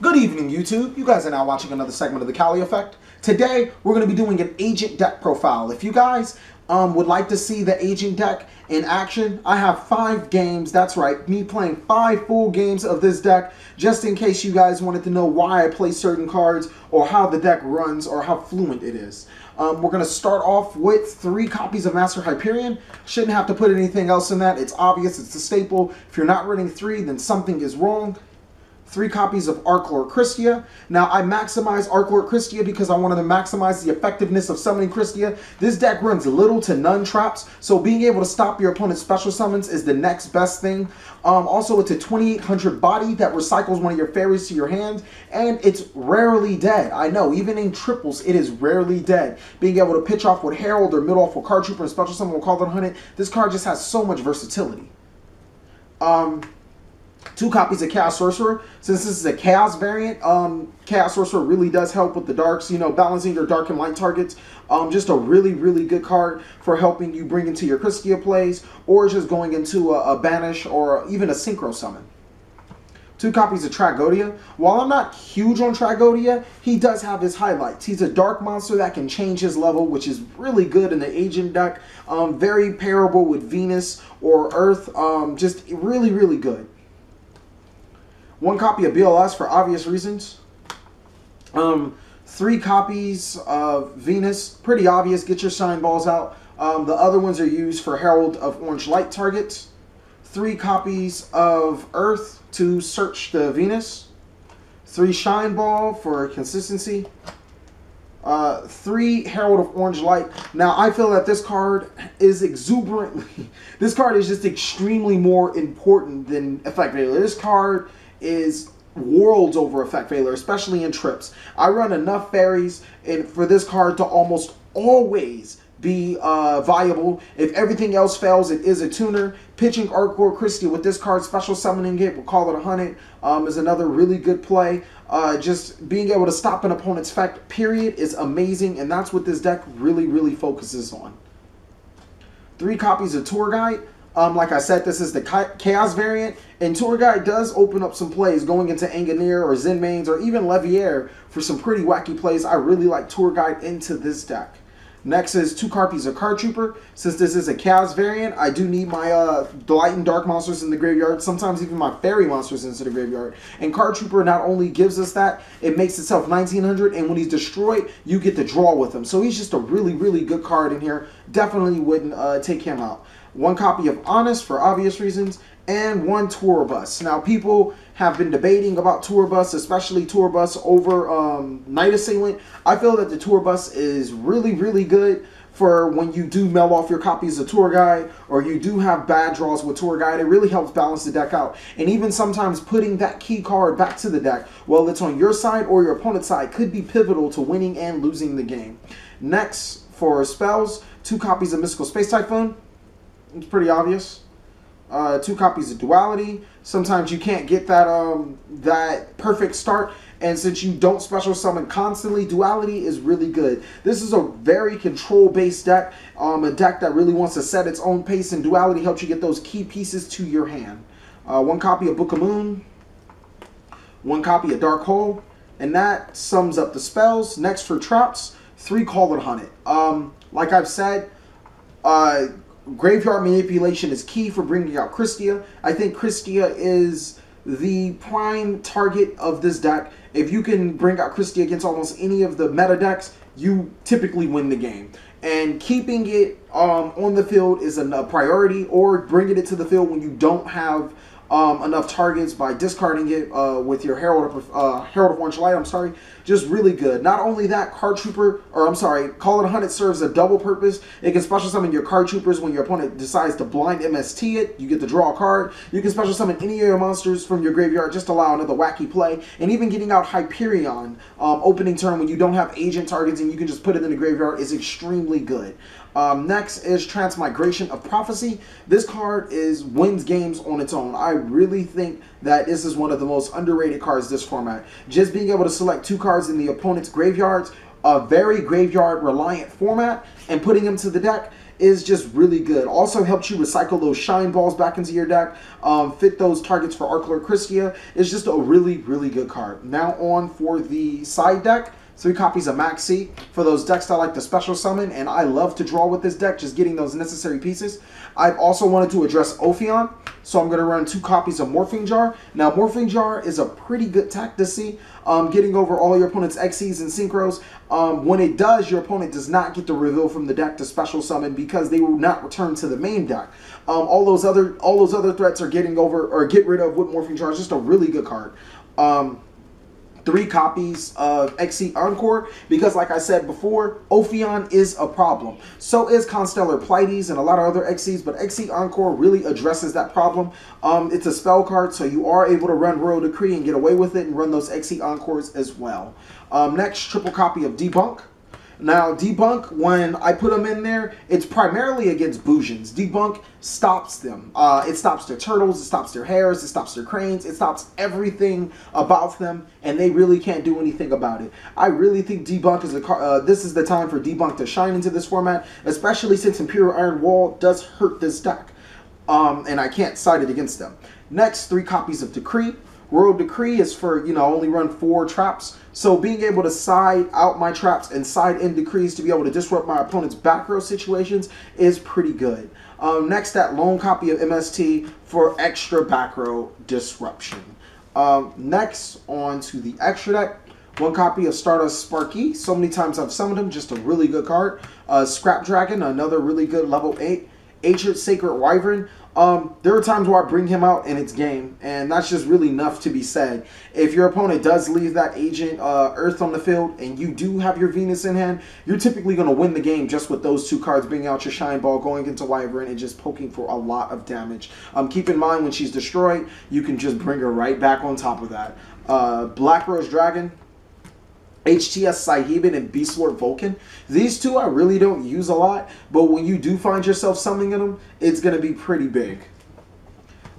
Good evening, YouTube. You guys are now watching another segment of the TheCaliEffect. Today, we're going to be doing an agent deck profile. If you guys would like to see the agent deck in action, I have 5 games. That's right, me playing 5 full games of this deck, just in case you guys wanted to know why I play certain cards, or how the deck runs, or how fluent it is. We're going to start off with 3 copies of Master Hyperion. Shouldn't have to put anything else in that. It's obvious, it's a staple. If you're not running 3, then something is wrong. 3 copies of Archlord Christia. Now, I maximize Archlord Christia because I wanted to maximize the effectiveness of summoning Christia. This deck runs little to none traps, so being able to stop your opponent's special summons is the next best thing. Also, it's a 2800 body that recycles one of your fairies to your hand, and it's rarely dead. I know, even in triples, it is rarely dead. Being able to pitch off with Herald or mid off with Card Trooper and special summon with Call on Hunt, this card just has so much versatility. 2 copies of Chaos Sorcerer. Since this is a Chaos variant, Chaos Sorcerer really does help with the darks, you know, balancing your dark and light targets. Just a really, really good card for helping you bring into your Christia plays, or just going into a banish or even a synchro summon. 2 copies of Tragodia. While I'm not huge on Tragodia, he does have his highlights. He's a dark monster that can change his level, which is really good in the agent deck. Very pairable with Venus or Earth. Just really, really good. 1 copy of BLS for obvious reasons. 3 copies of Venus, pretty obvious, get your shine balls out. The other ones are used for Herald of Orange Light targets. 3 copies of Earth to search the Venus. 3 shine ball for consistency. 3 Herald of Orange Light. Now, I feel that this card is exuberantly, this card is just extremely more important than Effect Veiler. This card is worlds over Effect Veiler, especially in trips. I run enough fairies for this card to almost always be viable. If everything else fails, it is a tuner. Pitching Archlord Christia with this card, special summoning it, we'll call it 100, is another really good play. Just being able to stop an opponent's effect, period, is amazing, and that's what this deck really, really focuses on. 3 copies of Tour Guide. Like I said, this is the Chaos variant, and Tour Guide does open up some plays going into Engineer or Zenmaines or even Levier for some pretty wacky plays. I really like Tour Guide into this deck. Next is 2 copies of Card Trooper. Since this is a Chaos variant, I do need my light and dark monsters in the graveyard, sometimes even my fairy monsters into the graveyard. And Card Trooper not only gives us that, it makes itself 1900, and when he's destroyed, you get to draw with him. So he's just a really, really good card in here. Definitely wouldn't take him out. 1 copy of Honest for obvious reasons, and 1 Tour Bus. Now, people have been debating about Tour Bus, especially Tour Bus over Night Assailant. I feel that the Tour Bus is really, really good for when you do mail off your copies of Tour Guide, or you do have bad draws with Tour Guide. It really helps balance the deck out. And even sometimes putting that key card back to the deck, while it's on your side or your opponent's side, could be pivotal to winning and losing the game. Next, for spells, 2 copies of Mystical Space Typhoon. It's pretty obvious. 2 copies of Duality. Sometimes you can't get that that perfect start, and since you don't special summon constantly, Duality is really good. This is a very control-based deck, a deck that really wants to set its own pace, and Duality helps you get those key pieces to your hand. 1 copy of Book of Moon. 1 copy of Dark Hole, and that sums up the spells. Next, for traps, 3 Call It Hunted. Like I've said, graveyard manipulation is key for bringing out Christia. I think Christia is the prime target of this deck. If you can bring out Christia against almost any of the meta decks, you typically win the game. And keeping it on the field is a priority, or bringing it to the field when you don't have enough targets by discarding it with your Herald of Orange Light. I'm sorry, just really good. Not only that, Card Trooper, or I'm sorry, Call It 100 serves a double purpose. It can special summon your Card Troopers when your opponent decides to blind MST it. You get to draw a card. You can special summon any of your monsters from your graveyard, just allow another wacky play. And even getting out Hyperion opening turn when you don't have agent targets and you can just put it in the graveyard is extremely good. Next is Transmigration of Prophecy. This card wins games on its own. I really think that this is one of the most underrated cards this format. Just being able to select 2 cards in the opponent's graveyards, a very graveyard reliant format, and putting them to the deck is just really good. Also helps you recycle those shine balls back into your deck, fit those targets for Arclor Christia. It's just a really, really good card. Now on for the side deck. 3 copies of Maxi for those decks that like the special summon, and I love to draw with this deck, just getting those necessary pieces. I've also wanted to address Ophion, so I'm going to run 2 copies of Morphing Jar. Now, Morphing Jar is a pretty good tech to see, getting over all your opponent's Xyzs and Synchros. When it does, your opponent does not get to reveal from the deck to special summon because they will not return to the main deck. All those other threats are getting over or get rid of with Morphing Jar. It's just a really good card. 3 copies of Xe Encore, because like I said before, Ophion is a problem. So is Constellar Pleiades and a lot of other Xyzs, but Xe Encore really addresses that problem. It's a spell card, so you are able to run Royal Decree and get away with it and run those Xe Encores as well. Next, triple copy of Debunk. Now, Debunk, when I put them in there, it's primarily against Bujins. Debunk stops them. It stops their turtles, it stops their hares, it stops their cranes, it stops everything about them, and they really can't do anything about it. I really think Debunk is this is the time for Debunk to shine into this format, especially since Imperial Iron Wall does hurt this deck, and I can't side it against them. Next, 3 copies of Decree. Royal Decree is for, only run 4 traps. So being able to side out my traps and side in Decrees to be able to disrupt my opponent's back row situations is pretty good. Next, that lone copy of MST for extra back row disruption. Next, on to the extra deck. 1 copy of Stardust Sparky. So many times I've summoned him, just a really good card. Scrap Dragon, another really good level 8. Ancient Sacred Wyvern. There are times where I bring him out in its game, and that's just really enough to be said. If your opponent does leave that Agent Earth on the field, and you do have your Venus in hand, you're typically going to win the game just with those 2 cards, bringing out your Shine Ball, going into Wyvern, and just poking for a lot of damage. Keep in mind, when she's destroyed, you can just bring her right back on top of that. Black Rose Dragon. HTS Sahibin and Beast Lord Vulcan. These 2 I really don't use a lot, but when you do find yourself summoning them, it's going to be pretty big.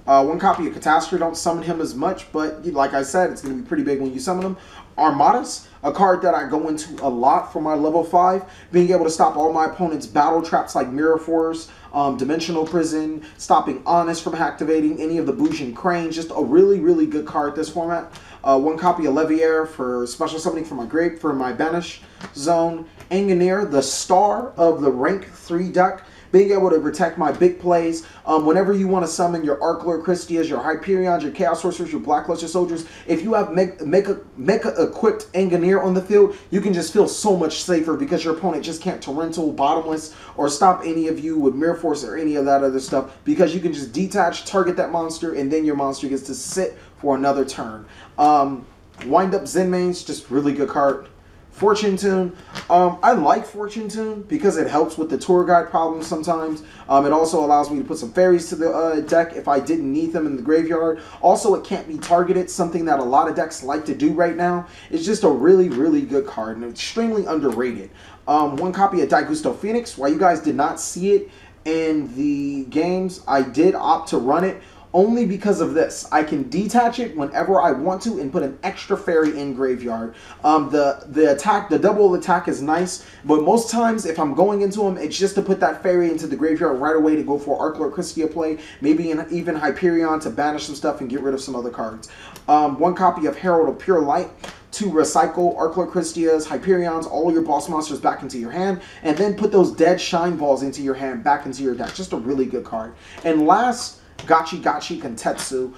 1 copy of Catastrophe. Don't summon him as much, but like I said, it's going to be pretty big when you summon him. Armadas, a card that I go into a lot for my level 5, being able to stop all my opponent's battle traps like Mirror Force, Dimensional Prison, stopping Honest from activating any of the Bujin Cranes. Just a really, really good card this format. 1 copy of Leviair for special summoning for my Banish Zone. Engineer, the star of the rank 3 deck, being able to protect my big plays. Whenever you want to summon your Arclor Christias, your Hyperions, your Chaos Sorcerers, your Blackluster Soldiers, if you have Mecha-equipped Engineer on the field, you can just feel so much safer because your opponent just can't Torrential, Bottomless, or stop any of you with Mirror Force or any of that other stuff, because you can just detach, target that monster, and then your monster gets to sit for another turn. Wind Up Zenmains, just really good card. Fortune Tune. I like Fortune Tune because it helps with the tour guide problems sometimes. It also allows me to put some fairies to the deck if I didn't need them in the graveyard. Also, it can't be targeted, something that a lot of decks like to do right now. It's just a really, really good card and extremely underrated. 1 copy of Daigusto Phoenix. While you guys did not see it in the games, I did opt to run it. Only because of this. I can detach it whenever I want to and put an extra fairy in graveyard. The double attack is nice, but most times if I'm going into them, it's just to put that fairy into the graveyard right away to go for Arclor Christia play, maybe even Hyperion to banish some stuff and get rid of some other cards. 1 copy of Herald of Pure Light to recycle Arclor Christias, Hyperions, all your boss monsters back into your hand, and then put those dead Shine Balls into your hand, back into your deck. Just a really good card. And last, Gachi Kentetsu,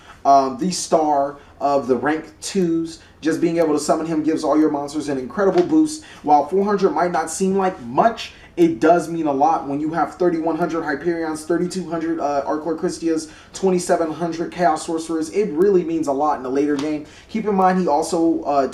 the star of the rank 2s. Just being able to summon him gives all your monsters an incredible boost. While 400 might not seem like much, it does mean a lot when you have 3,100 Hyperions, 3,200 Arclor Christias, 2,700 Chaos Sorcerers. It really means a lot in the later game. Keep in mind, he also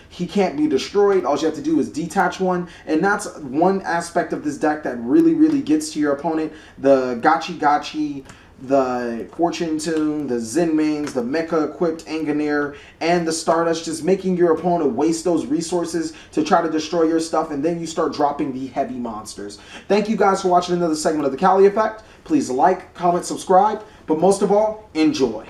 he can't be destroyed. All you have to do is detach one. And that's one aspect of this deck that really, really gets to your opponent. The Gachi, the Fortune Tune, the Zenmains, the Mecha-equipped Engineer, and the Stardust, just making your opponent waste those resources to try to destroy your stuff, and then you start dropping the heavy monsters. Thank you guys for watching another segment of The Cali Effect. Please like, comment, subscribe, but most of all, enjoy.